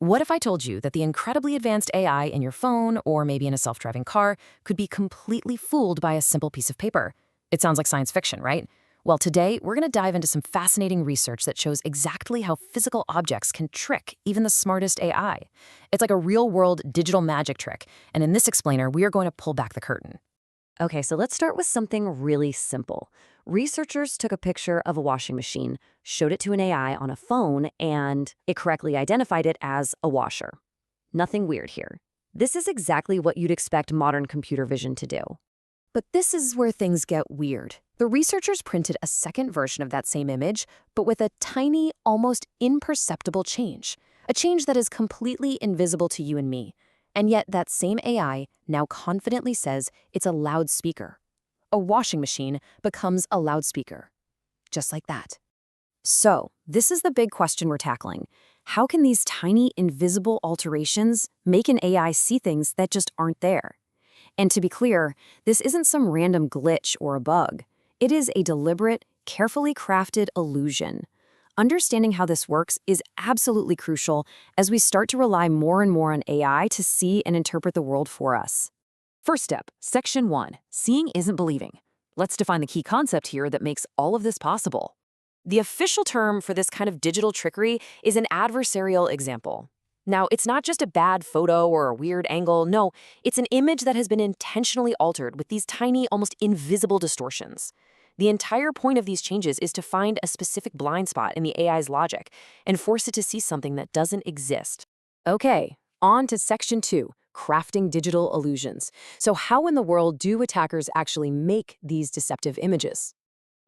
What if I told you that the incredibly advanced AI in your phone or maybe in a self-driving car could be completely fooled by a simple piece of paper? It sounds like science fiction, right? Well, today we're going to dive into some fascinating research that shows exactly how physical objects can trick even the smartest AI. It's like a real-world digital magic trick, and in this explainer, we are going to pull back the curtain. Okay, so let's start with something really simple. Researchers took a picture of a washing machine, showed it to an AI on a phone, and it correctly identified it as a washer. Nothing weird here. This is exactly what you'd expect modern computer vision to do. But this is where things get weird. The researchers printed a second version of that same image, but with a tiny, almost imperceptible change. A change that is completely invisible to you and me. And yet that same AI now confidently says it's a loudspeaker. A washing machine becomes a loudspeaker. Just like that. So, this is the big question we're tackling. How can these tiny, invisible alterations make an AI see things that just aren't there? And to be clear, this isn't some random glitch or a bug. It is a deliberate, carefully crafted illusion. Understanding how this works is absolutely crucial as we start to rely more and more on AI to see and interpret the world for us. First step, Section 1, Seeing isn't believing. Let's define the key concept here that makes all of this possible. The official term for this kind of digital trickery is an adversarial example. Now, it's not just a bad photo or a weird angle. No, it's an image that has been intentionally altered with these tiny, almost invisible distortions. The entire point of these changes is to find a specific blind spot in the AI's logic and force it to see something that doesn't exist. Okay, on to Section 2, Crafting digital illusions. So how in the world do attackers actually make these deceptive images?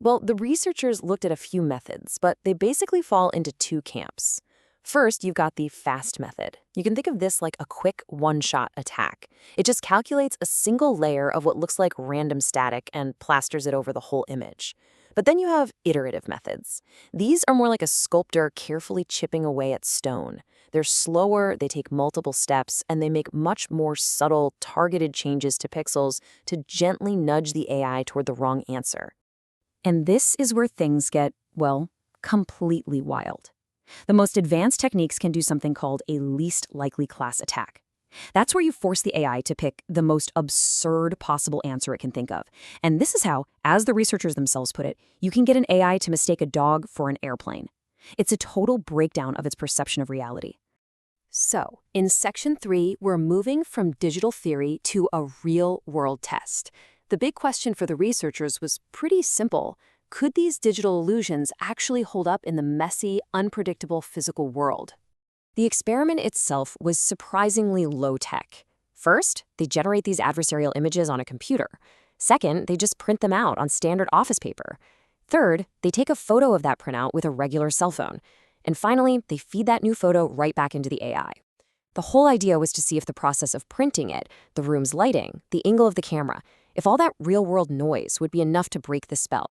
Well, the researchers looked at a few methods, but they basically fall into two camps. First, you've got the fast method. You can think of this like a quick one-shot attack. It just calculates a single layer of what looks like random static and plasters it over the whole image. But then you have iterative methods. These are more like a sculptor carefully chipping away at stone. They're slower, they take multiple steps, and they make much more subtle, targeted changes to pixels to gently nudge the AI toward the wrong answer. And this is where things get, well, completely wild. The most advanced techniques can do something called a least likely class attack. That's where you force the AI to pick the most absurd possible answer it can think of. And this is how, as the researchers themselves put it, you can get an AI to mistake a dog for an airplane. It's a total breakdown of its perception of reality. So, in Section 3, we're moving from digital theory to a real-world test. The big question for the researchers was pretty simple. Could these digital illusions actually hold up in the messy, unpredictable physical world? The experiment itself was surprisingly low-tech. First, they generate these adversarial images on a computer. Second, they just print them out on standard office paper. Third, they take a photo of that printout with a regular cell phone. And finally, they feed that new photo right back into the AI. The whole idea was to see if the process of printing it, the room's lighting, the angle of the camera, if all that real-world noise would be enough to break the spell.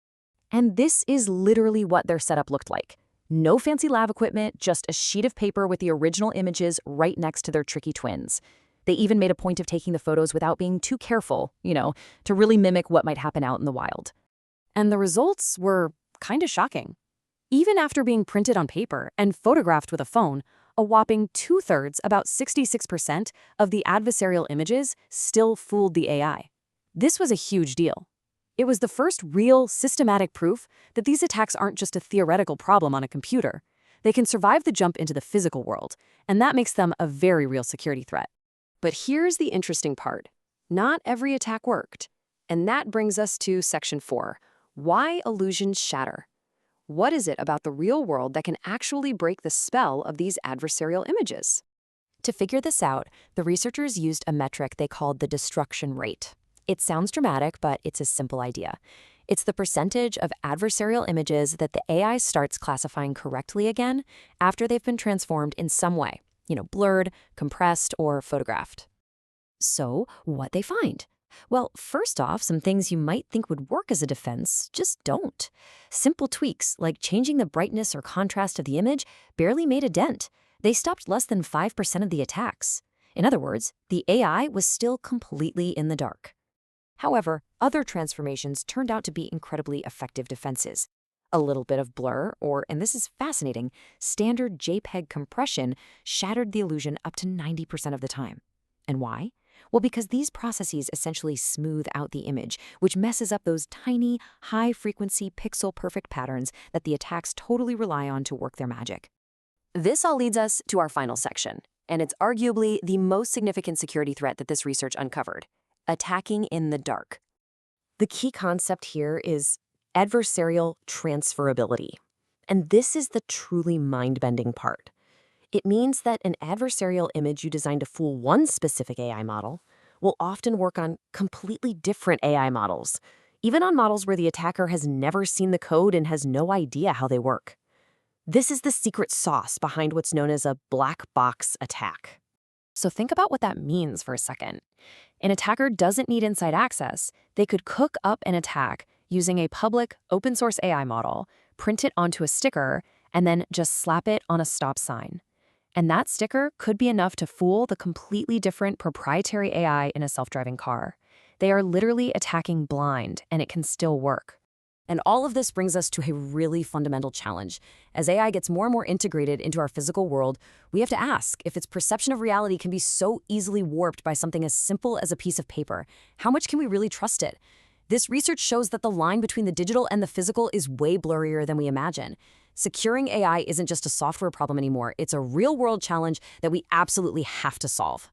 And this is literally what their setup looked like. No fancy lab equipment, just a sheet of paper with the original images right next to their tricky twins. They even made a point of taking the photos without being too careful, to really mimic what might happen out in the wild. And the results were kind of shocking. Even after being printed on paper and photographed with a phone, a whopping 2/3, about 66% of the adversarial images still fooled the AI. This was a huge deal. It was the first real, systematic proof that these attacks aren't just a theoretical problem on a computer. They can survive the jump into the physical world, and that makes them a very real security threat. But here's the interesting part. Not every attack worked. And that brings us to Section 4, Why illusions shatter. What is it about the real world that can actually break the spell of these adversarial images? To figure this out, the researchers used a metric they called the destruction rate. It sounds dramatic, but it's a simple idea. It's the percentage of adversarial images that the AI starts classifying correctly again after they've been transformed in some way, blurred, compressed, or photographed. So, what they find? Well, first off, some things you might think would work as a defense just don't. Simple tweaks, like changing the brightness or contrast of the image, barely made a dent. They stopped less than 5% of the attacks. In other words, the AI was still completely in the dark. However, other transformations turned out to be incredibly effective defenses. A little bit of blur, or, and this is fascinating, standard JPEG compression shattered the illusion up to 90% of the time. And why? Well, because these processes essentially smooth out the image, which messes up those tiny, high-frequency, pixel-perfect patterns that the attacks totally rely on to work their magic. This all leads us to our final section, and it's arguably the most significant security threat that this research uncovered: attacking in the dark. The key concept here is adversarial transferability. And this is the truly mind-bending part. It means that an adversarial image you design to fool one specific AI model will often work on completely different AI models, even on models where the attacker has never seen the code and has no idea how they work. This is the secret sauce behind what's known as a black box attack. So think about what that means for a second. An attacker doesn't need inside access. They could cook up an attack using a public open source AI model, print it onto a sticker, and then just slap it on a stop sign. And that sticker could be enough to fool the completely different proprietary AI in a self-driving car. They are literally attacking blind, and it can still work. And all of this brings us to a really fundamental challenge. As AI gets more and more integrated into our physical world, we have to ask if its perception of reality can be so easily warped by something as simple as a piece of paper. How much can we really trust it? This research shows that the line between the digital and the physical is way blurrier than we imagine. Securing AI isn't just a software problem anymore. It's a real-world challenge that we absolutely have to solve.